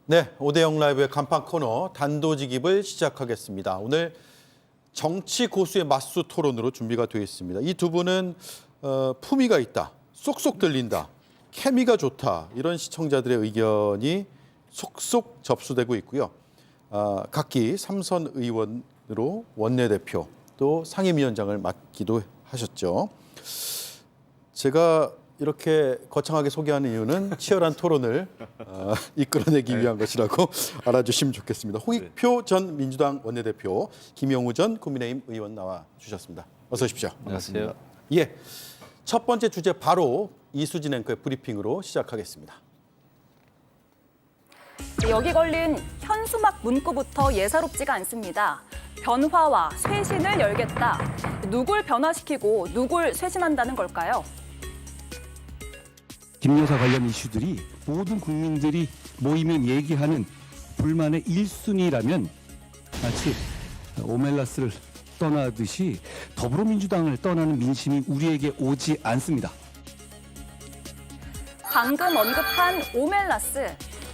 네, 오대영 라이브의 간판 코너 단도직입을 시작하겠습니다. 오늘 정치 고수의 맞수 토론으로 준비가 되어 있습니다. 이 두 분은 품위가 있다, 쏙쏙 들린다, 케미가 좋다 이런 시청자들의 의견이 속속 접수되고 있고요. 각기 삼선 의원으로 원내대표 또 상임위원장을 맡기도 하셨죠. 제가 이렇게 거창하게 소개하는 이유는 치열한 토론을 이끌어내기 위한 것이라고 알아주시면 좋겠습니다. 홍익표 전 민주당 원내대표, 김영우 전 국민의힘 의원 나와 주셨습니다. 어서 오십시오. 안녕하세요. 예, 첫 번째 주제 바로 이수진 앵커의 브리핑으로 시작하겠습니다. 여기 걸린 현수막 문구부터 예사롭지가 않습니다. 변화와 쇄신을 열겠다. 누굴 변화시키고 누굴 쇄신한다는 걸까요? 김 여사 관련 이슈들이 모든 국민들이 모이면 얘기하는 불만의 1순위라면 마치 오멜라스를 떠나듯이 더불어민주당을 떠나는 민심이 우리에게 오지 않습니다. 방금 언급한 오멜라스,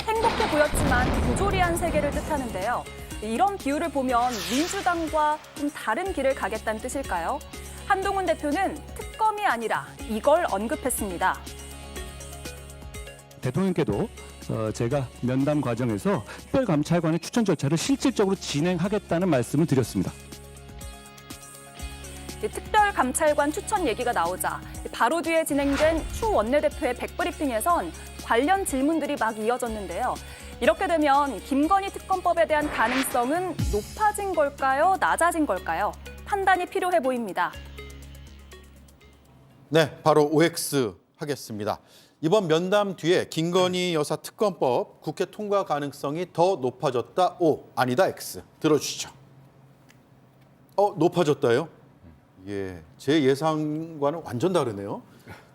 행복해 보였지만 부조리한 세계를 뜻하는데요. 이런 비유를 보면 민주당과 좀 다른 길을 가겠다는 뜻일까요? 한동훈 대표는 특검이 아니라 이걸 언급했습니다. 대통령께도 제가 면담 과정에서 특별감찰관의 추천 절차를 실질적으로 진행하겠다는 말씀을 드렸습니다. 특별감찰관 추천 얘기가 나오자 바로 뒤에 진행된 추 원내대표의 백브리핑에선 관련 질문들이 막 이어졌는데요. 이렇게 되면 김건희 특검법에 대한 가능성은 높아진 걸까요? 낮아진 걸까요? 판단이 필요해 보입니다. 네, 바로 OX 하겠습니다. 이번 면담 뒤에 김건희 여사 특검법 국회 통과 가능성이 더 높아졌다. O, 아니다. X. 들어주시죠. 높아졌다요? 예, 제 예상과는 완전 다르네요.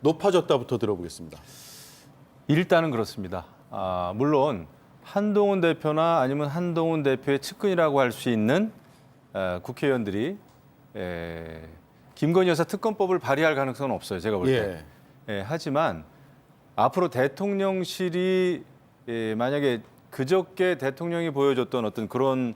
높아졌다부터 들어보겠습니다. 일단은 그렇습니다. 물론 한동훈 대표나 아니면 한동훈 대표의 측근이라고 할 수 있는 국회의원들이 김건희 여사 특검법을 발의할 가능성은 없어요. 제가 볼 때. 하지만 앞으로 대통령실이 만약에 그저께 대통령이 보여줬던 어떤 그런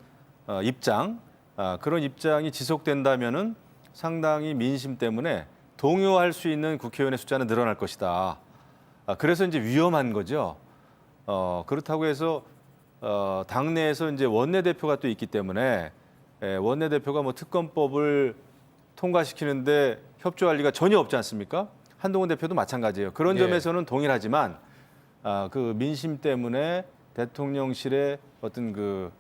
그런 입장이 지속된다면은 상당히 민심 때문에 동요할 수 있는 국회의원의 숫자는 늘어날 것이다. 그래서 이제 위험한 거죠. 그렇다고 해서 당내에서 이제 원내대표가 또 있기 때문에 원내대표가 뭐 특검법을 통과시키는데 협조할 리가 전혀 없지 않습니까? 한동훈 대표도 마찬가지예요. 그런 점에서는 동일하지만 그 민심 때문에 대통령실의 어떤 그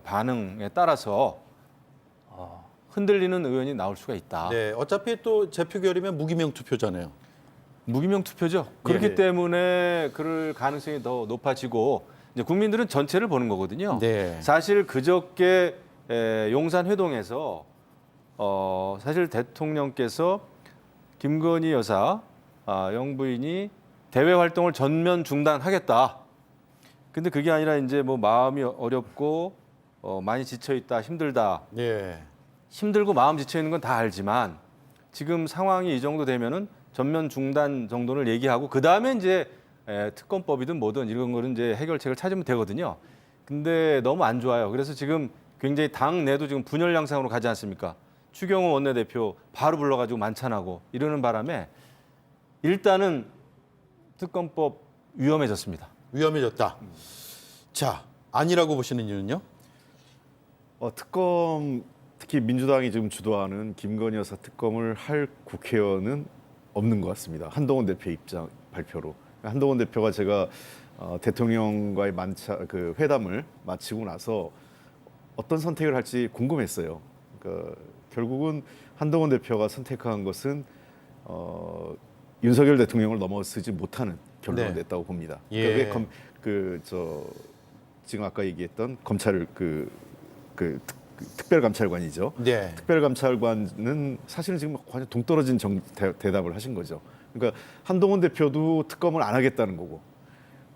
반응에 따라서 흔들리는 의원이 나올 수가 있다. 네, 어차피 또 재표결이면 무기명 투표잖아요. 무기명 투표죠. 그렇기 때문에 그럴 가능성이 더 높아지고 이제 국민들은 전체를 보는 거거든요. 네. 사실 그저께 용산 회동에서 사실 대통령께서 김건희 여사 영부인이 대외 활동을 전면 중단하겠다. 근데 그게 아니라 이제 뭐 마음이 어렵고 많이 지쳐 있다, 힘들다. 예. 힘들고 마음 지쳐 있는 건 다 알지만 지금 상황이 이 정도 되면은 전면 중단 정도를 얘기하고 그 다음에 이제 특검법이든 뭐든 이런 거는 이제 해결책을 찾으면 되거든요. 근데 너무 안 좋아요. 그래서 지금 굉장히 당 내도 지금 분열 양상으로 가지 않습니까? 추경호 원내대표 바로 불러가지고 만찬하고 이러는 바람에 일단은 특검법 위험해졌습니다. 위험해졌다. 자, 아니라고 보시는 이유는요? 특검 특히 민주당이 지금 주도하는 김건희 여사 특검을 할 국회의원은 없는 것 같습니다. 한동훈 대표 입장 발표로 한동훈 대표가 제가 대통령과의 그 회담을 마치고 나서 어떤 선택을 할지 궁금했어요. 그러니까 결국은 한동훈 대표가 선택한 것은 윤석열 대통령을 넘어서지 못하는 결론을 냈다고 봅니다. 예. 그러니까 지금 아까 얘기했던 검찰 특별감찰관이죠. 네. 특별감찰관은 사실은 지금 완전 동떨어진 대답을 하신 거죠. 그러니까 한동훈 대표도 특검을 안 하겠다는 거고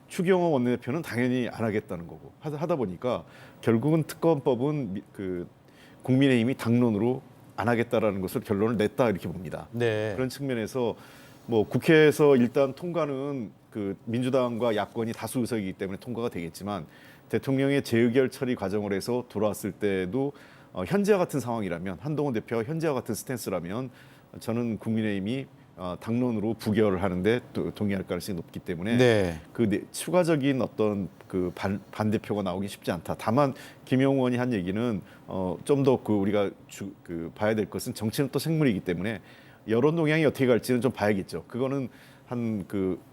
추경호 원내대표는 당연히 안 하겠다는 거고 하다 보니까 결국은 특검법은 그 국민의힘이 당론으로 안 하겠다라는 것을 결론을 냈다 이렇게 봅니다. 네. 그런 측면에서 뭐 국회에서 일단 통과는 그 민주당과 야권이 다수 의석이기 때문에 통과가 되겠지만 대통령의 재의결 처리 과정을 해서 돌아왔을 때도 현재와 같은 상황이라면 한동훈 대표가 현재와 같은 스탠스라면 저는 국민의힘이 당론으로 부결을 하는데 또 동의할 가능성이 높기 때문에 네. 추가적인 어떤 그 반대표가 나오기 쉽지 않다. 다만 김영우 의원이 한 얘기는 좀 더 우리가 봐야 될 것은 정치는 또 생물이기 때문에 여론 동향이 어떻게 갈지는 좀 봐야겠죠. 그거는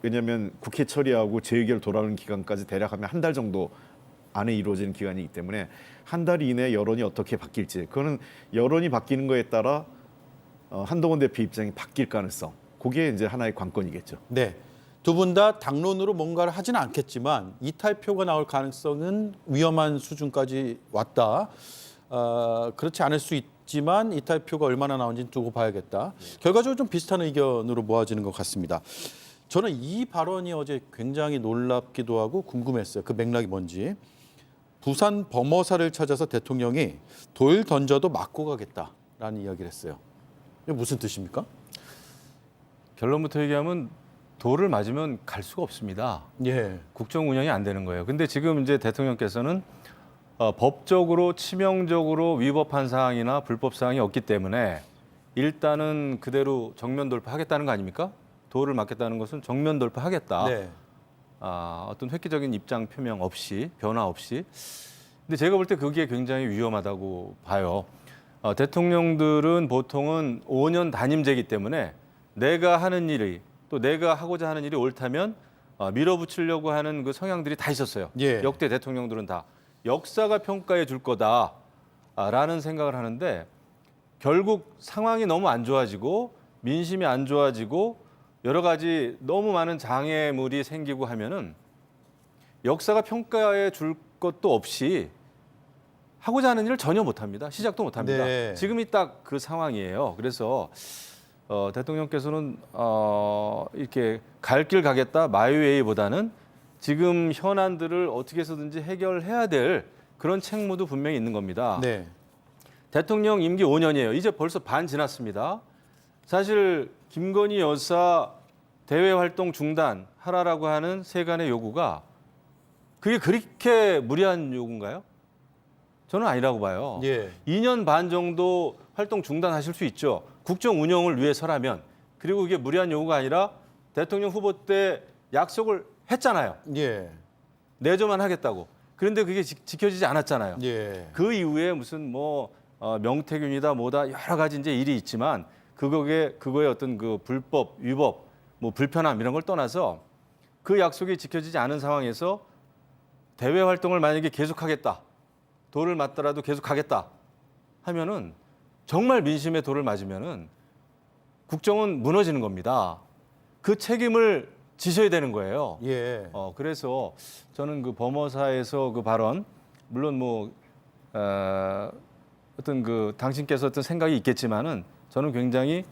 왜냐하면 국회 처리하고 재의결 돌아오는 기간까지 대략 하면 한 달 정도 안에 이루어지는 기간이기 때문에 한 달 이내 여론이 어떻게 바뀔지 그거는 여론이 바뀌는 거에 따라 한동훈 대표 입장이 바뀔 가능성 그게 이제 하나의 관건이겠죠. 네. 두 분 다 당론으로 뭔가를 하지는 않겠지만 이탈표가 나올 가능성은 위험한 수준까지 왔다. 그렇지 않을 수 있지만 이탈표가 얼마나 나온지는 두고 봐야겠다. 결과적으로 좀 비슷한 의견으로 모아지는 것 같습니다. 저는 이 발언이 어제 굉장히 놀랍기도 하고 궁금했어요. 그 맥락이 뭔지. 부산 범어사를 찾아서 대통령이 돌 던져도 맞고 가겠다라는 이야기를 했어요. 이게 무슨 뜻입니까? 결론부터 얘기하면 돌을 맞으면 갈 수가 없습니다. 예. 국정 운영이 안 되는 거예요. 근데 지금 이제 대통령께서는 법적으로 치명적으로 위법한 사항이나 불법 사항이 없기 때문에 일단은 그대로 정면 돌파하겠다는 거 아닙니까? 돌을 맞겠다는 것은 정면 돌파하겠다. 네. 어떤 획기적인 입장 표명 없이 변화 없이. 근데 제가 볼 때 그게 굉장히 위험하다고 봐요. 대통령들은 보통은 5년 단임제이기 때문에 내가 하는 일이 또 내가 하고자 하는 일이 옳다면 밀어붙이려고 하는 그 성향들이 다 있었어요. 예. 역대 대통령들은 다 역사가 평가해 줄 거다라는 생각을 하는데 결국 상황이 너무 안 좋아지고 민심이 안 좋아지고 여러 가지 너무 많은 장애물이 생기고 하면은 역사가 평가해 줄 것도 없이 하고자 하는 일을 전혀 못 합니다. 시작도 못 합니다. 네. 지금이 딱 그 상황이에요. 그래서 대통령께서는 이렇게 갈 길 가겠다 마이웨이보다는 지금 현안들을 어떻게 해서든지 해결해야 될 그런 책무도 분명히 있는 겁니다. 네. 대통령 임기 5년이에요. 이제 벌써 반 지났습니다. 사실 김건희 여사 대외 활동 중단하라고 하는 세간의 요구가 그게 그렇게 무리한 요구인가요? 저는 아니라고 봐요. 예. 2년 반 정도 활동 중단하실 수 있죠. 국정 운영을 위해서라면. 그리고 그게 무리한 요구가 아니라 대통령 후보 때 약속을 했잖아요. 예. 내조만 하겠다고. 그런데 그게 지켜지지 않았잖아요. 예. 그 이후에 무슨 명태균이다 뭐다 여러 가지 이제 일이 있지만 그거의 어떤 그 불법, 위법, 뭐 불편함 이런 걸 떠나서 그 약속이 지켜지지 않은 상황에서 대외 활동을 만약에 계속하겠다. 돌을 맞더라도 계속하겠다 하면은 정말 민심의 돌을 맞으면은 국정은 무너지는 겁니다. 그 책임을 지셔야 되는 거예요. 예. 그래서 저는 그 범어사에서 그 발언 물론 어떤 그 당신께서 어떤 생각이 있겠지만은 저는 굉장히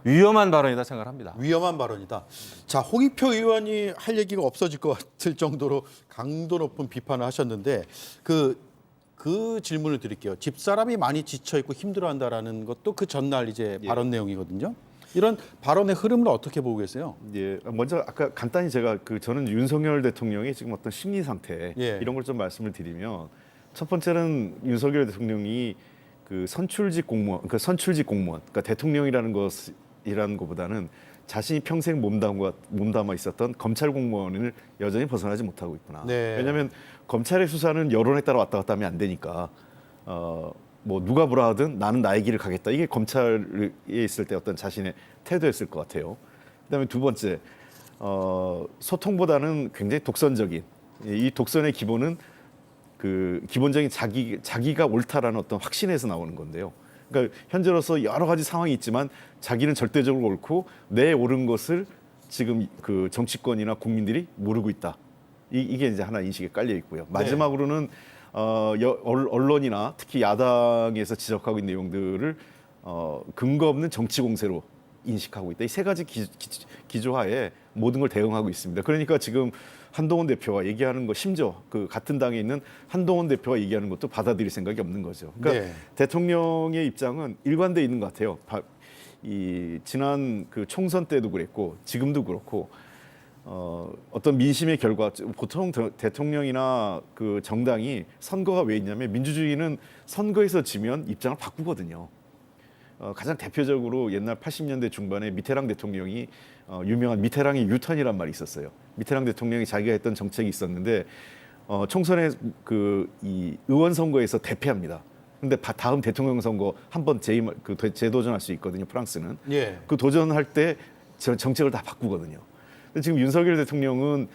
위험한 발언이다 생각합니다. 위험한 발언이다. 자, 홍익표 의원이 할 얘기가 없어질 것 같을 정도로 강도 높은 비판을 하셨는데 그 질문을 드릴게요. 집사람이 많이 지쳐 있고 힘들어한다라는 것도 그 전날 이제 발언 내용이거든요. 이런 발언의 흐름을 어떻게 보고 계세요? 예, 먼저 아까 간단히 제가 저는 윤석열 대통령이 지금 어떤 심리 상태 예. 이런 걸 좀 말씀을 드리면 첫 번째는 윤석열 대통령이 그 선출직 공무원, 그러니까 대통령이라는 것보다는 자신이 평생 몸담아 있었던 검찰 공무원을 여전히 벗어나지 못하고 있구나. 네. 왜냐하면 검찰의 수사는 여론에 따라 왔다 갔다 하면 안 되니까 뭐 누가 뭐라 하든 나는 나의 길을 가겠다. 이게 검찰에 있을 때 어떤 자신의 태도였을 것 같아요. 그다음에 두 번째 소통보다는 굉장히 독선적인 이 독선의 기본은 그 기본적인 자기가 옳다라는 어떤 확신에서 나오는 건데요. 그러니까 현재로서 여러 가지 상황이 있지만 자기는 절대적으로 옳고 내 옳은 것을 지금 그 정치권이나 국민들이 모르고 있다. 이게 이제 하나 인식에 깔려 있고요. 마지막으로는 언론이나 특히 야당에서 지적하고 있는 내용들을 근거 없는 정치 공세로 인식하고 있다. 이 세 가지 기조하에 모든 걸 대응하고 있습니다. 그러니까 지금 한동훈 대표가 얘기하는 거 심지어 그 같은 당에 있는 한동훈 대표가 얘기하는 것도 받아들일 생각이 없는 거죠. 그러니까 네. 대통령의 입장은 일관돼 있는 것 같아요. 이 지난 그 총선 때도 그랬고 지금도 그렇고 어떤 민심의 결과, 보통 대통령이나 그 정당이 선거가 왜 있냐면 민주주의는 선거에서 지면 입장을 바꾸거든요. 가장 대표적으로 옛날 80년대 중반에 미테랑 대통령이 유명한 미테랑의 유턴이란 말이 있었어요. 미테랑 대통령이 자기가 했던 정책이 있었는데 총선에 이 의원 선거에서 대패합니다. 근데 다음 대통령 선거 한번 재도전할 수 있거든요. 프랑스는. 예. 그 도전할 때 정책을 다 바꾸거든요. 근데 지금 윤석열 대통령은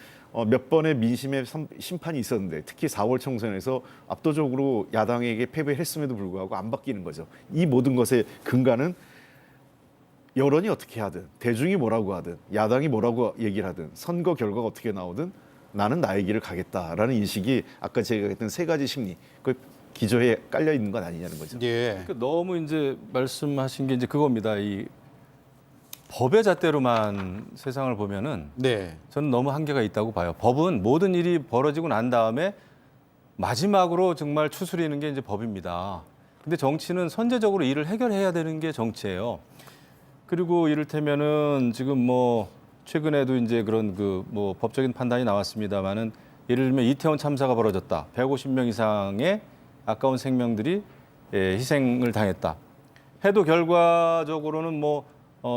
몇 번의 민심의 심판이 있었는데 특히 4월 총선에서 압도적으로 야당에게 패배했음에도 불구하고 안 바뀌는 거죠. 이 모든 것의 근간은 여론이 어떻게 하든 대중이 뭐라고 하든 야당이 뭐라고 얘기를 하든 선거 결과가 어떻게 나오든 나는 나의 길을 가겠다라는 인식이 아까 제가 했던 세 가지 심리 그 기저에 깔려 있는 건 아니냐는 거죠. 예. 그러니까 너무 이제 말씀하신 게 이제 그겁니다. 이 법의 잣대로만 세상을 보면은 네. 저는 너무 한계가 있다고 봐요. 법은 모든 일이 벌어지고 난 다음에 마지막으로 정말 추스리는 게 이제 법입니다. 근데 정치는 선제적으로 일을 해결해야 되는 게 정치예요. 그리고 이를테면은 지금 뭐 최근에도 이제 그런 뭐 법적인 판단이 나왔습니다만은 예를 들면 이태원 참사가 벌어졌다. 150명 이상의 아까운 생명들이 희생을 당했다. 해도 결과적으로는 뭐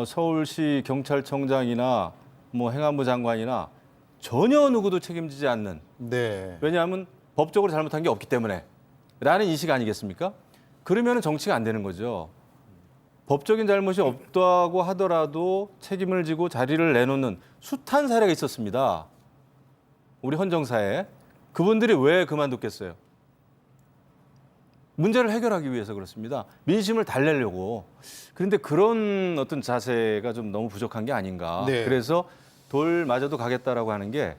서울시 경찰청장이나 뭐 행안부 장관이나 전혀 누구도 책임지지 않는. 네. 왜냐하면 법적으로 잘못한 게 없기 때문에 라는 인식 아니겠습니까? 그러면 정치가 안 되는 거죠. 법적인 잘못이 없다고 하더라도 책임을 지고 자리를 내놓는 숱한 사례가 있었습니다. 우리 헌정사에. 그분들이 왜 그만뒀겠어요? 문제를 해결하기 위해서 그렇습니다. 민심을 달래려고. 그런데 그런 어떤 자세가 좀 너무 부족한 게 아닌가. 네. 그래서 돌 맞아도 가겠다라고 하는 게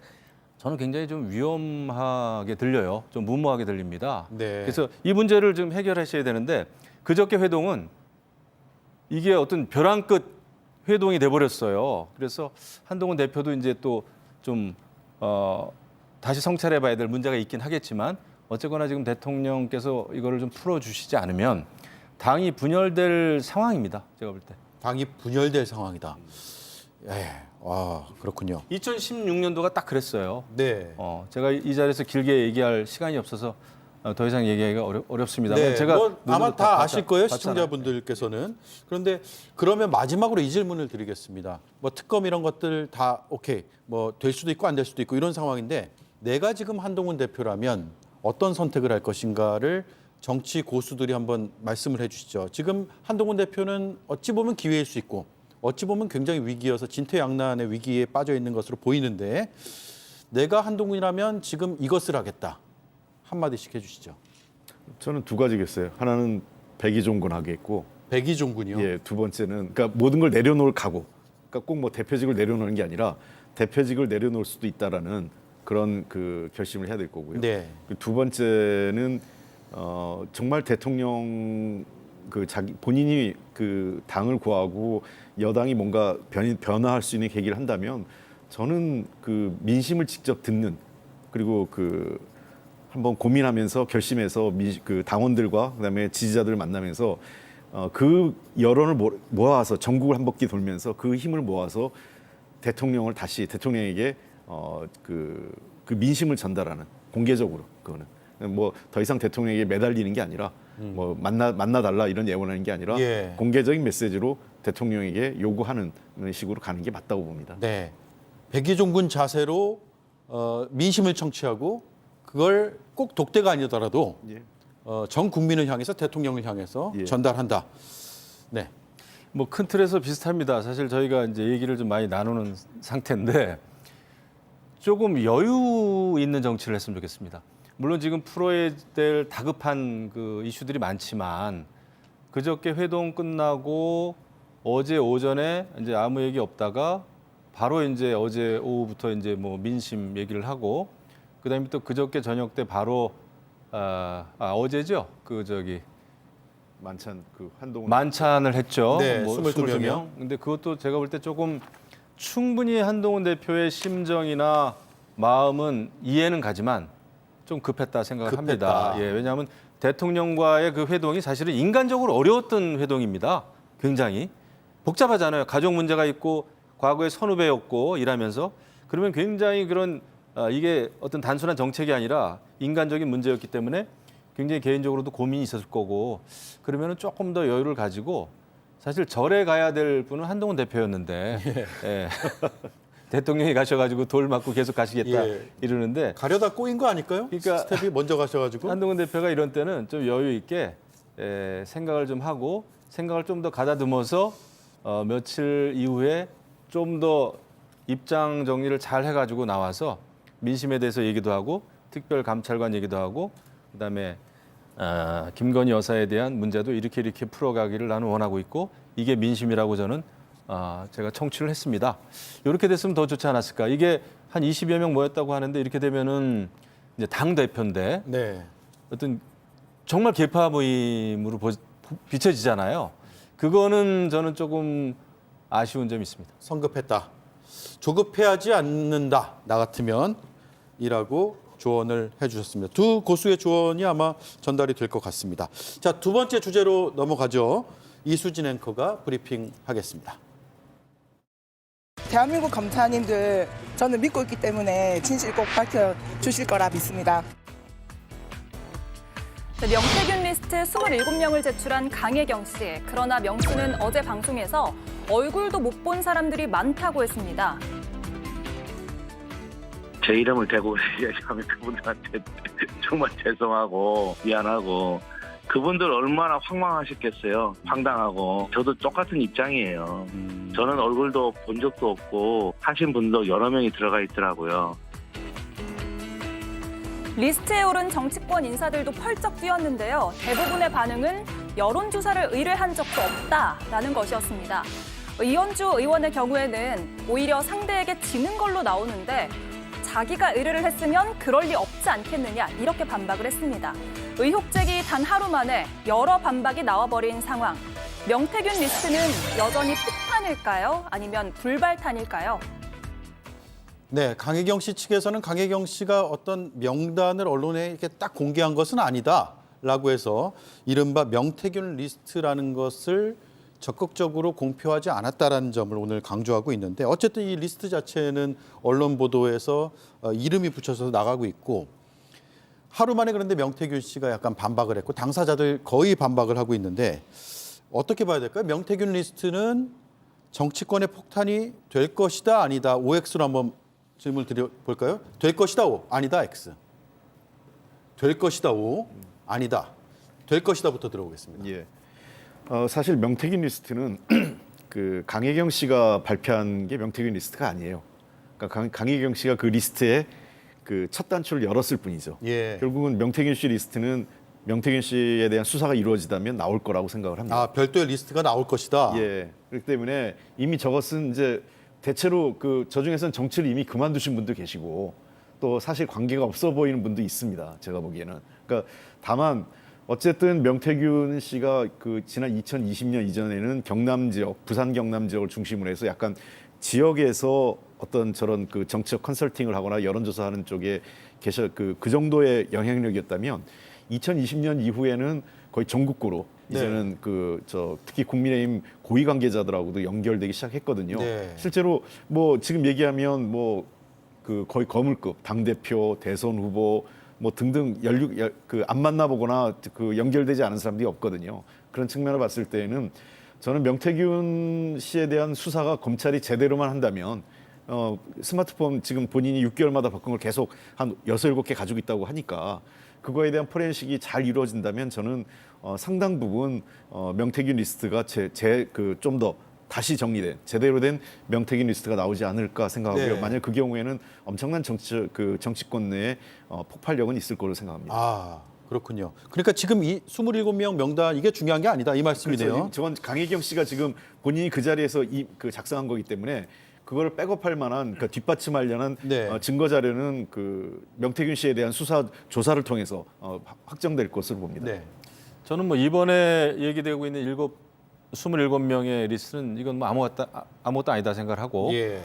저는 굉장히 좀 위험하게 들려요. 좀 무모하게 들립니다. 네. 그래서 이 문제를 좀 해결하셔야 되는데 그저께 회동은 이게 어떤 벼랑 끝 회동이 돼버렸어요. 그래서 한동훈 대표도 이제 또 좀 다시 성찰해봐야 될 문제가 있긴 하겠지만 어쨌거나 지금 대통령께서 이거를 좀 풀어주시지 않으면 당이 분열될 상황입니다. 제가 볼 때. 당이 분열될 상황이다. 예. 아, 그렇군요. 2016년도가 딱 그랬어요. 네. 제가 이 자리에서 길게 얘기할 시간이 없어서 더 이상 얘기하기가 어렵습니다. 네, 제가 뭐 아마 다 아실 거예요, 봤잖아요. 시청자분들께서는. 그런데 그러면 마지막으로 이 질문을 드리겠습니다. 뭐 특검 이런 것들 다 오케이, 뭐 될 수도 있고 안 될 수도 있고 이런 상황인데 내가 지금 한동훈 대표라면 어떤 선택을 할 것인가를 정치 고수들이 한번 말씀을 해주시죠. 지금 한동훈 대표는 어찌 보면 기회일 수 있고 어찌 보면 굉장히 위기여서 진퇴양난의 위기에 빠져 있는 것으로 보이는데 내가 한동훈이라면 지금 이것을 하겠다. 한마디씩 해주시죠. 저는 두 가지겠어요. 하나는 백의종군 하겠고, 백의종군이요. 예, 두 번째는 그러니까 모든 걸 내려놓을 각오. 그러니까 꼭 뭐 대표직을 내려놓는 게 아니라 대표직을 내려놓을 수도 있다라는 그런 그 결심을 해야 될 거고요. 네. 두 번째는 정말 대통령 자기 본인이 그 당을 구하고 여당이 뭔가 변화할 수 있는 계기를 한다면 저는 그 민심을 직접 듣는 그리고 한번 고민하면서 결심해서 그 당원들과 그다음에 지지자들을 만나면서 그 여론을 모아서 전국을 한 바퀴 돌면서 그 힘을 모아서 대통령을 다시 대통령에게 그 민심을 전달하는 공개적으로 그거는 뭐 더 이상 대통령에게 매달리는 게 아니라 뭐 만나 달라 이런 예언하는 게 아니라 예. 공개적인 메시지로 대통령에게 요구하는 식으로 가는 게 맞다고 봅니다. 네. 백의종군 자세로 민심을 청취하고 그걸 꼭 독대가 아니더라도 예. 전 국민을 향해서 대통령을 향해서 예. 전달한다. 네. 뭐 큰 틀에서 비슷합니다. 사실 저희가 이제 얘기를 좀 많이 나누는 상태인데 조금 여유 있는 정치를 했으면 좋겠습니다. 물론 지금 풀어야 될 다급한 그 이슈들이 많지만 그저께 회동 끝나고 어제 오전에 이제 아무 얘기 없다가 바로 이제 어제 오후부터 이제 뭐 민심 얘기를 하고 그다음에 또 그저께 저녁 때 바로 어제죠. 만찬 한동훈 만찬을 했죠. 네, 뭐 22명. 근데 그것도 제가 볼 때 조금 충분히 한동훈 대표의 심정이나 마음은 이해는 가지만 좀 급했다 생각을 급했다. 합니다. 예, 왜냐하면 대통령과의 그 회동이 사실은 인간적으로 어려웠던 회동입니다. 굉장히 복잡하잖아요. 가족 문제가 있고 과거에 선후배였고 일하면서 그러면 굉장히 그런 이게 어떤 단순한 정책이 아니라 인간적인 문제였기 때문에 굉장히 개인적으로도 고민이 있었을 거고 그러면은 조금 더 여유를 가지고 사실 절에 가야 될 분은 한동훈 대표였는데 예. 대통령이 가셔가지고 돌 맞고 계속 가시겠다 예. 이러는데 가려다 꼬인 거 아닐까요? 그러니까 스텝이 먼저 가셔가지고. 한동훈 대표가 이런 때는 좀 여유 있게 생각을 좀 하고 생각을 좀 더 가다듬어서 며칠 이후에 좀 더 입장 정리를 잘 해가지고 나와서 민심에 대해서 얘기도 하고 특별감찰관 얘기도 하고 그다음에 김건희 여사에 대한 문제도 이렇게 풀어가기를 나는 원하고 있고 이게 민심이라고 저는 제가 청취를 했습니다. 이렇게 됐으면 더 좋지 않았을까. 이게 한 20여 명 모였다고 하는데 이렇게 되면은 이제 당 대표인데 네. 어떤 정말 개파 모임으로 비춰지잖아요. 그거는 저는 조금 아쉬운 점이 있습니다. 성급했다. 조급해하지 않는다. 나 같으면 이라고 조언을 해주셨습니다. 두 고수의 조언이 아마 전달이 될 것 같습니다. 자, 두 번째 주제로 넘어가죠. 이수진 앵커가 브리핑하겠습니다. 대한민국 검사님들 저는 믿고 있기 때문에 진실 꼭 밝혀주실 거라 믿습니다. 명태균 리스트 27명을 제출한 강혜경 씨. 그러나 명수는 어제 방송에서 얼굴도 못 본 사람들이 많다고 했습니다. 제 이름을 대고 얘기하면 그분들한테 정말 죄송하고 미안하고 그분들 얼마나 황망하셨겠어요. 황당하고 저도 똑같은 입장이에요. 저는 얼굴도 본 적도 없고 하신 분도 여러 명이 들어가 있더라고요. 리스트에 오른 정치권 인사들도 펄쩍 뛰었는데요. 대부분의 반응은 여론조사를 의뢰한 적도 없다라는 것이었습니다. 이현주 의원의 경우에는 오히려 상대에게 지는 걸로 나오는데 자기가 의뢰를 했으면 그럴 리 없지 않겠느냐 이렇게 반박을 했습니다. 의혹 제기 단 하루 만에 여러 반박이 나와버린 상황. 명태균 리스트는 여전히 폭탄일까요? 아니면 불발탄일까요? 네, 강혜경 씨 측에서는 강혜경 씨가 어떤 명단을 언론에 이렇게 딱 공개한 것은 아니다라고 해서 이른바 명태균 리스트라는 것을 적극적으로 공표하지 않았다라는 점을 오늘 강조하고 있는데 어쨌든 이 리스트 자체는 언론 보도에서 이름이 붙여서 나가고 있고 하루 만에 그런데 명태균 씨가 약간 반박을 했고 당사자들 거의 반박을 하고 있는데 어떻게 봐야 될까요? 명태균 리스트는 정치권의 폭탄이 될 것이다 아니다 OX로 한번 질문을 드려볼까요? 될 것이다 O, 아니다 X. 될 것이다 O, 아니다. 될 것이다부터 들어보겠습니다. 예. 사실 명태균 리스트는 그 강혜경 씨가 발표한 게 명태균 리스트가 아니에요. 그러니까 강혜경 씨가 그 리스트에 그 첫 단추를 열었을 뿐이죠. 예. 결국은 명태균 씨 리스트는 명태균 씨에 대한 수사가 이루어지다면 나올 거라고 생각을 합니다. 아, 별도의 리스트가 나올 것이다. 예. 그렇기 때문에 이미 저것은 이제 대체로 저 중에서는 정치를 이미 그만두신 분도 계시고 또 사실 관계가 없어 보이는 분도 있습니다. 제가 보기에는. 그러니까 다만 어쨌든 명태균 씨가 그 지난 2020년 이전에는 경남 지역, 부산 경남 지역을 중심으로 해서 약간 지역에서 어떤 저런 그 정치적 컨설팅을 하거나 여론조사하는 쪽에 그 정도의 영향력이었다면 2020년 이후에는 거의 전국구로 이제는 특히 국민의힘 고위 관계자들하고도 연결되기 시작했거든요. 네. 실제로 뭐 지금 얘기하면 그 거의 거물급 당 대표, 대선 후보 뭐 등등 안 만나보거나 그 연결되지 않은 사람들이 없거든요. 그런 측면을 봤을 때는 저는 명태균 씨에 대한 수사가 검찰이 제대로만 한다면 스마트폰 지금 본인이 6개월마다 바꾼 걸 계속 한 6, 7개 가지고 있다고 하니까 그거에 대한 포렌식이 잘 이루어진다면 저는 상당 부분 명태균 리스트가 좀 더 다시 정리된 제대로 된 명태균 리스트가 나오지 않을까 생각하고요. 네. 만약 그 경우에는 엄청난 정치권 내에 폭발력은 있을 거로 생각합니다. 아, 그렇군요. 그러니까 지금 이 27명 명단 이게 중요한 게 아니다 이 말씀이네요. 그렇죠. 저건 강혜경 씨가 지금 본인이 그 자리에서 작성한 거기 때문에 그거를 백업할 만한 뒷받침하려는 네. 증거 자료는 그 명태균 씨에 대한 수사 조사를 통해서 확정될 것으로 봅니다. 네. 저는 뭐 이번에 얘기되고 있는 27명의 리스트는 이건 뭐 아무것도 아니다 생각을 하고 예.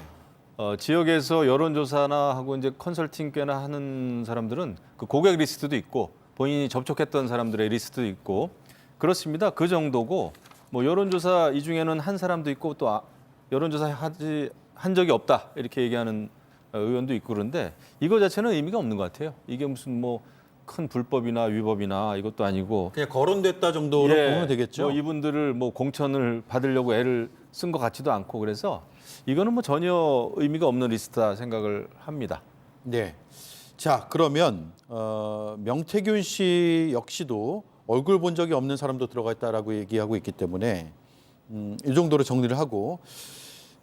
지역에서 여론조사나 하고 이제 컨설팅 꽤나 하는 사람들은 그 고객 리스트도 있고 본인이 접촉했던 사람들의 리스트도 있고 그렇습니다. 그 정도고 뭐 여론조사 이 중에는 한 사람도 있고 또 여론조사 한 적이 없다 이렇게 얘기하는 의원도 있고 그런데 이거 자체는 의미가 없는 것 같아요. 이게 무슨 뭐 큰 불법이나 위법이나 이것도 아니고 그냥 거론됐다 정도로 예, 보면 되겠죠. 뭐 이분들을 뭐 공천을 받으려고 애를 쓴 것 같지도 않고 그래서 이거는 뭐 전혀 의미가 없는 리스트다 생각을 합니다. 네. 자, 그러면 명태균 씨 역시도 얼굴 본 적이 없는 사람도 들어가 있다라고 얘기하고 있기 때문에 이 정도로 정리를 하고,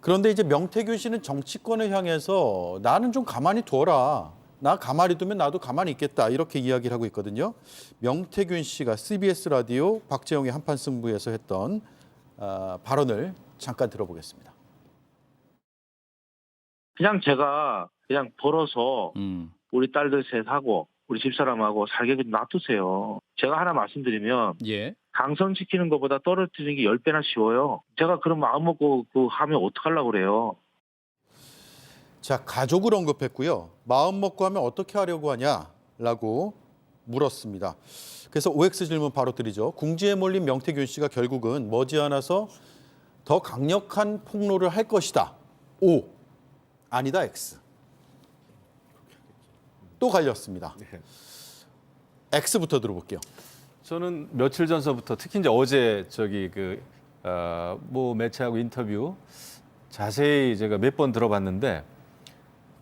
그런데 이제 명태균 씨는 정치권을 향해서 나는 좀 가만히 둬라. 나 가만히 두면 나도 가만히 있겠다. 이렇게 이야기를 하고 있거든요. 명태균 씨가 CBS 라디오 박재홍의 한판 승부에서 했던 발언을 잠깐 들어보겠습니다. 그냥 제가 그냥 벌어서 우리 딸들 셋하고 우리 집사람하고 살게 놔두세요. 제가 하나 말씀드리면 예. 당선시키는 것보다 떨어뜨리는 게 10배나 쉬워요. 제가 그런 마음 먹고 하면 어떡하려고 그래요. 자, 가족을 언급했고요. 마음 먹고 하면 어떻게 하려고 하냐라고 물었습니다. 그래서 OX 질문 바로 드리죠. 궁지에 몰린 명태균 씨가 결국은 머지않아서 더 강력한 폭로를 할 것이다. O. 아니다. X. 또 갈렸습니다. X부터 들어볼게요. 저는 며칠 전서부터 특히 이제 어제 뭐 매체하고 인터뷰 자세히 제가 몇 번 들어봤는데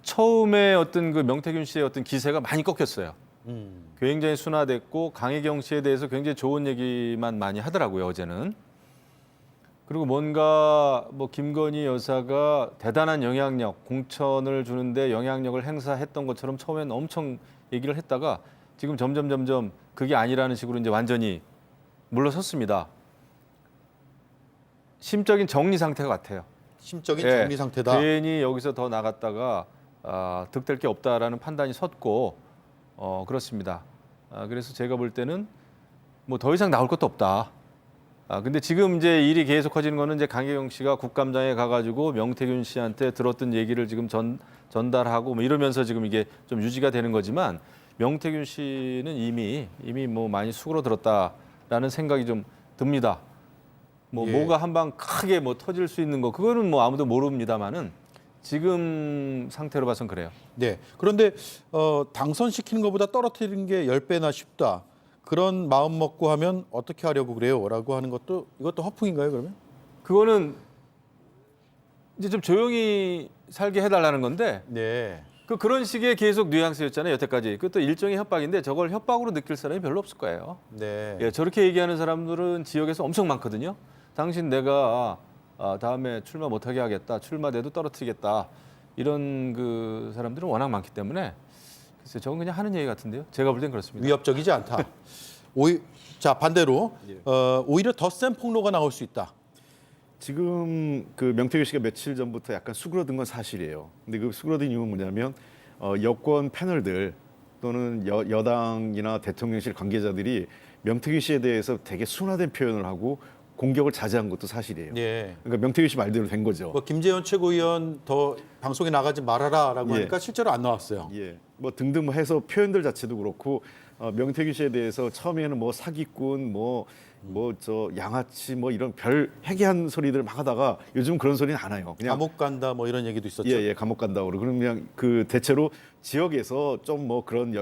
처음에 어떤 그 명태균 씨의 어떤 기세가 많이 꺾였어요. 굉장히 순화됐고 강혜경 씨에 대해서 굉장히 좋은 얘기만 많이 하더라고요, 어제는. 그리고 뭔가 뭐 김건희 여사가 대단한 영향력, 공천을 주는데 영향력을 행사했던 것처럼 처음엔 엄청 얘기를 했다가 지금 점점 그게 아니라는 식으로 이제 완전히 물러섰습니다. 심적인 정리 상태가 같아요. 심적인 예, 정리 상태다. 괜히 여기서 더 나갔다가 득될 게 없다라는 판단이 섰고 그렇습니다. 그래서 제가 볼 때는 뭐 더 이상 나올 것도 없다. 근데 지금 이제 일이 계속 커지는 거는 이제 강혜경 씨가 국감장에 가가지고 명태균 씨한테 들었던 얘기를 지금 전달하고 뭐 이러면서 지금 이게 좀 유지가 되는 거지만 명태균 씨는 이미 뭐 많이 수그러들었다라는 생각이 좀 듭니다. 예. 뭐가 한 방 크게 뭐 터질 수 있는 거 그거는 뭐 아무도 모릅니다만은 지금 상태로 봐선 그래요. 네. 그런데 당선시키는 것보다 떨어뜨리는 게 10배나 쉽다. 그런 마음 먹고 하면 어떻게 하려고 그래요? 라고 하는 것도 이것도 허풍인가요, 그러면? 그거는 이제 좀 조용히 살게 해달라는 건데 네. 그런 식의 계속 뉘앙스였잖아요, 여태까지. 그것도 일종의 협박인데 저걸 협박으로 느낄 사람이 별로 없을 거예요. 네. 예, 저렇게 얘기하는 사람들은 지역에서 엄청 많거든요. 당신 내가 다음에 출마 못하게 하겠다, 출마돼도 떨어뜨리겠다 이런 그 사람들은 워낙 많기 때문에 글쎄 저건 그냥 하는 얘기 같은데요. 제가 볼 땐 그렇습니다. 위협적이지 않다. 자, 반대로 오히려 더 센 폭로가 나올 수 있다. 지금 그 명태균 씨가 며칠 전부터 약간 수그러든 건 사실이에요. 근데 그 수그러든 이유는 뭐냐면 여권 패널들 또는 여당이나 대통령실 관계자들이 명태균 씨에 대해서 되게 순화된 표현을 하고 공격을 자제한 것도 사실이에요. 예. 그러니까 명태균 씨 말대로 된 거죠. 뭐 김재현 최고위원 더 방송에 나가지 말아라라고 예. 하니까 실제로 안 나왔어요. 예, 뭐 등등 뭐 해서 표현들 자체도 그렇고 명태균 씨에 대해서 처음에는 뭐 사기꾼, 뭐 저 양아치, 뭐 이런 별 회개한 소리들 막 하다가 요즘 그런 소리는 안 해요. 그냥 감옥 간다 뭐 이런 얘기도 있었죠. 예, 감옥 간다고 그러고 그냥 그 대체로 지역에서 좀 뭐 그런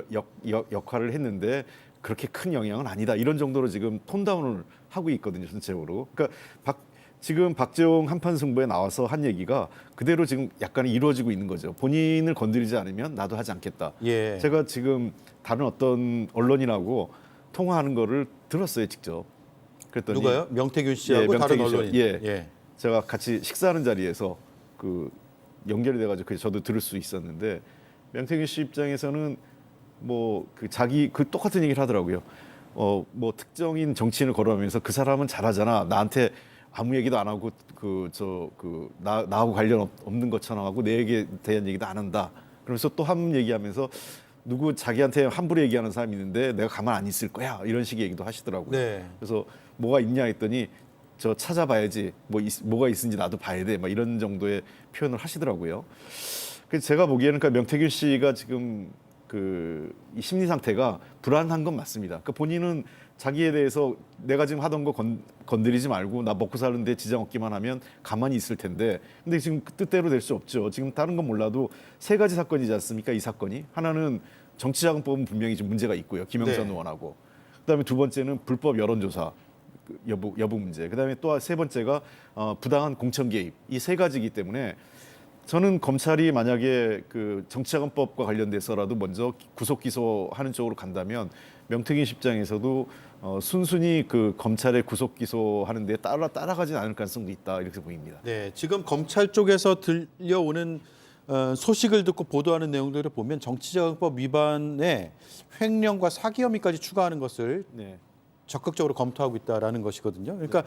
역할을 했는데 그렇게 큰 영향은 아니다. 이런 정도로 지금 톤다운을 하고 있거든요, 전체적으로. 그러니까 지금 박재홍 한판 승부에 나와서 한 얘기가 그대로 지금 약간 이루어지고 있는 거죠. 본인을 건드리지 않으면 나도 하지 않겠다. 예. 제가 지금 다른 어떤 언론인하고 통화하는 거를 들었어요, 직접. 그랬더니 누가요? 명태균 씨하고 예, 다른 명태균 씨와, 언론인. 예. 제가 같이 식사하는 자리에서 그 연결이 돼가지고 그래서 저도 들을 수 있었는데 명태균 씨 입장에서는 뭐 그 자기 그 똑같은 얘기를 하더라고요. 뭐 특정인 정치인을 거론하면서 그 사람은 잘하잖아. 나한테 아무 얘기도 안 하고 나하고 관련 없는 것처럼 하고 내게 대한 얘기도 안 한다. 그러면서 또 한 얘기하면서 누구 자기한테 함부로 얘기하는 사람이 있는데 내가 가만 안 있을 거야. 이런 식의 얘기도 하시더라고요. 네. 그래서 뭐가 있냐 했더니 저 찾아봐야지. 뭐가 있는지 나도 봐야 돼. 막 이런 정도의 표현을 하시더라고요. 그래서 제가 보기에는 그러니까 명태균 씨가 지금 이 심리 상태가 불안한 건 맞습니다. 그러니까 본인은 자기에 대해서 내가 지금 하던 거 건드리지 말고 나 먹고 사는데 지장 없기만 하면 가만히 있을 텐데, 근데 지금 그 뜻대로 될 수 없죠. 지금 다른 건 몰라도 세 가지 사건이지 않습니까? 이 사건이 하나는 정치자금법은 분명히 좀 문제가 있고요. 김영선 네. 의원하고. 그다음에 두 번째는 불법 여론조사 여부 문제. 그다음에 또 세 번째가 부당한 공천 개입. 이 세 가지이기 때문에 저는 검찰이 만약에 그 정치자금법과 관련돼서라도 먼저 구속 기소하는 쪽으로 간다면 명태균 씨 입장에서도 순순히 그 검찰의 구속 기소하는 데 따라가진 않을 가능성도 있다 이렇게 보입니다. 네, 지금 검찰 쪽에서 들려오는 소식을 듣고 보도하는 내용들을 보면 정치자금법 위반에 횡령과 사기 혐의까지 추가하는 것을 네. 적극적으로 검토하고 있다라는 것이거든요. 그러니까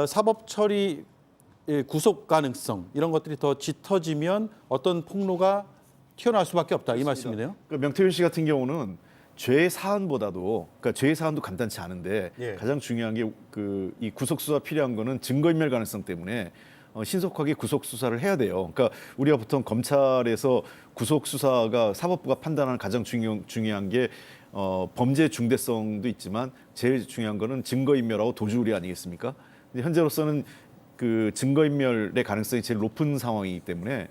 사법 처리 구속 가능성 이런 것들이 더 짙어지면 어떤 폭로가 튀어나올 수밖에 없다 이 말씀이네요. 그러니까 명태균 씨 같은 경우는 죄 사안보다도, 그러니까 죄 사안도 간단치 않은데 예. 가장 중요한 게 이 구속 수사 필요한 거는 증거인멸 가능성 때문에 신속하게 구속 수사를 해야 돼요. 그러니까 우리가 보통 검찰에서 구속 수사가 사법부가 판단하는 가장 중요한 게 범죄 중대성도 있지만 제일 중요한 거는 증거인멸하고 도주우리 아니겠습니까? 근데 현재로서는 그 증거인멸의 가능성이 제일 높은 상황이기 때문에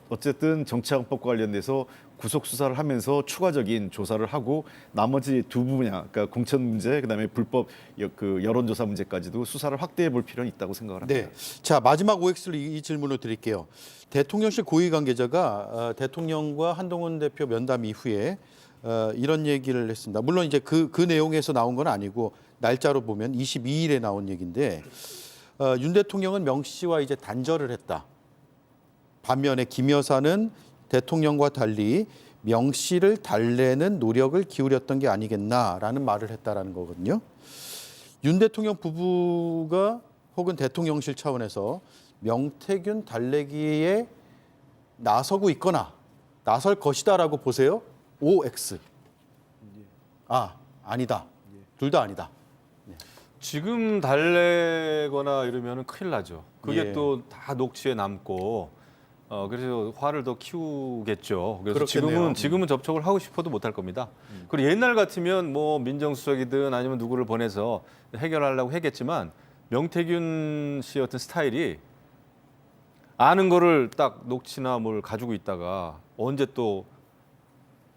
어쨌든 정치자금법과 관련돼서 구속 수사를 하면서 추가적인 조사를 하고 나머지 두 분야, 그러니까 공천 문제, 그다음에 불법 여론조사 문제까지도 수사를 확대해 볼 필요는 있다고 생각을 합니다. 네. 자, 마지막 OX를 이 질문을 드릴게요. 대통령실 고위 관계자가 대통령과 한동훈 대표 면담 이후에 이런 얘기를 했습니다. 물론 이제 그 내용에서 나온 건 아니고 날짜로 보면 22일에 나온 얘기인데 윤 대통령은 명 씨와 이제 단절을 했다. 반면에 김 여사는 대통령과 달리 명 씨를 달래는 노력을 기울였던 게 아니겠나라는 말을 했다라는 거거든요. 윤 대통령 부부가 혹은 대통령실 차원에서 명태균 달래기에 나서고 있거나 나설 것이다라고 보세요. OX. 아니다. 둘 다 아니다. 지금 달래거나 이러면 큰일 나죠. 그게 예. 또 다 녹취에 남고 그래서 화를 더 키우겠죠. 그래서 그렇겠네요. 지금은 접촉을 하고 싶어도 못할 겁니다. 그리고 옛날 같으면 뭐 민정수석이든 아니면 누구를 보내서 해결하려고 했겠지만 명태균 씨 어떤 스타일이 아는 거를 딱 녹취나 뭘 가지고 있다가 언제 또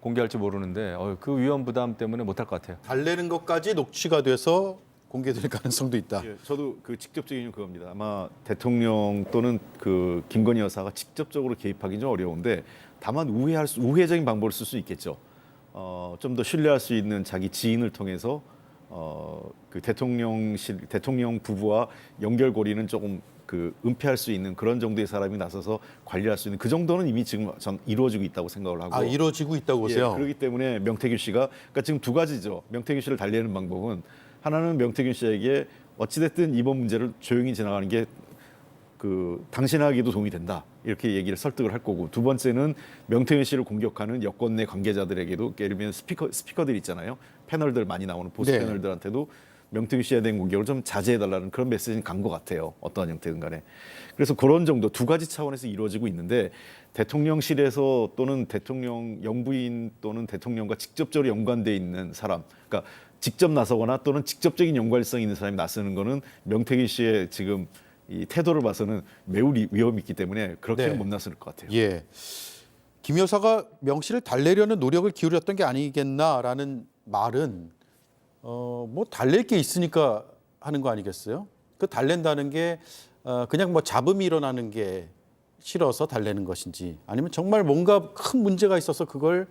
공개할지 모르는데 그 위험 부담 때문에 못할 것 같아요. 달래는 것까지 녹취가 돼서 공개될 가능성도 있다. 예, 저도 그 직접적인 그겁니다. 아마 대통령 또는 그 김건희 여사가 직접적으로 개입하기는 좀 어려운데 다만 우회적인 방법을 쓸 수 있겠죠. 좀 더 신뢰할 수 있는 자기 지인을 통해서 그 대통령 부부와 연결고리는 조금 그 은폐할 수 있는 그런 정도의 사람이 나서서 관리할 수 있는 그 정도는 이미 지금 전 이루어지고 있다고 생각을 하고. 이루어지고 있다고 보세요. 예, 그렇기 때문에 명태균 씨가 그러니까 지금 두 가지죠. 명태균 씨를 달래는 방법은 하나는 명태균 씨에게 어찌됐든 이번 문제를 조용히 지나가는 게 그 당신에게도 도움이 된다 이렇게 얘기를 설득을 할 거고, 두 번째는 명태균 씨를 공격하는 여권 내 관계자들에게도 예를 들면 스피커들 있잖아요. 패널들 많이 나오는 보수 네. 패널들한테도 명태균 씨에 대한 공격을 좀 자제해달라는 그런 메시지는 간 것 같아요. 어떠한 형태든 간에. 그래서 그런 정도 두 가지 차원에서 이루어지고 있는데 대통령실에서 또는 대통령 영부인 또는 대통령과 직접적으로 연관돼 있는 사람, 그러니까 직접 나서거나 또는 직접적인 연관성 있는 사람이 나서는 거는 명태균 씨의 지금 이 태도를 봐서는 매우 위험이 있기 때문에 그렇게는 네. 못 나설 것 같아요. 예. 김 여사가 명 씨를 달래려는 노력을 기울였던 게 아니겠나라는 말은 뭐 달랠 게 있으니까 하는 거 아니겠어요? 그 달랜다는 게 그냥 뭐 잡음이 일어나는 게 싫어서 달래는 것인지 아니면 정말 뭔가 큰 문제가 있어서 그걸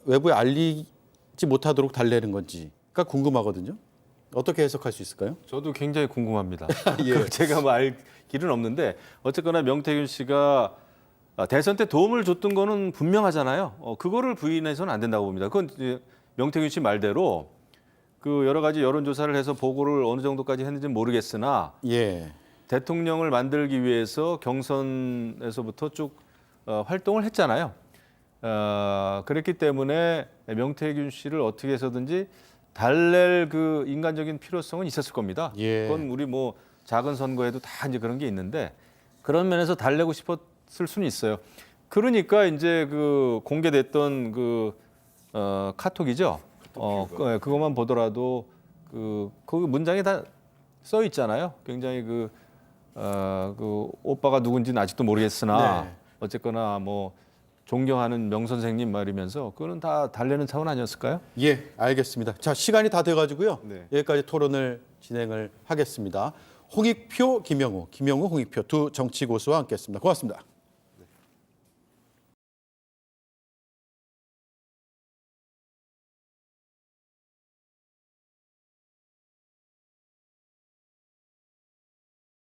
외부에 알리지 못하도록 달래는 건지가 궁금하거든요. 어떻게 해석할 수 있을까요? 저도 굉장히 궁금합니다. 예. 제가 뭐 알 길은 없는데 어쨌거나 명태균 씨가 대선 때 도움을 줬던 거는 분명하잖아요. 그거를 부인해서는 안 된다고 봅니다. 그건 이제 명태균 씨 말대로 그 여러 가지 여론조사를 해서 보고를 어느 정도까지 했는지는 모르겠으나 예. 대통령을 만들기 위해서 경선에서부터 쭉 활동을 했잖아요. 그랬기 때문에 명태균 씨를 어떻게 해서든지 달랠 그 인간적인 필요성은 있었을 겁니다. 예. 그건 우리 뭐 작은 선거에도 다 이제 그런 게 있는데 그런 면에서 달래고 싶었을 수는 있어요. 그러니까 이제 그 공개됐던 그 카톡이죠. 그것만 보더라도 거기 문장에 다 써 있잖아요. 굉장히 그 오빠가 누군지는 아직도 모르겠으나 네. 어쨌거나 뭐 존경하는 명 선생님 말이면서 그거는 다 달래는 차원 아니었을까요? 예, 알겠습니다. 자, 시간이 다 돼가지고요. 네. 여기까지 토론을 진행을 하겠습니다. 홍익표, 김영우, 홍익표 두 정치 고수와 함께했습니다. 고맙습니다.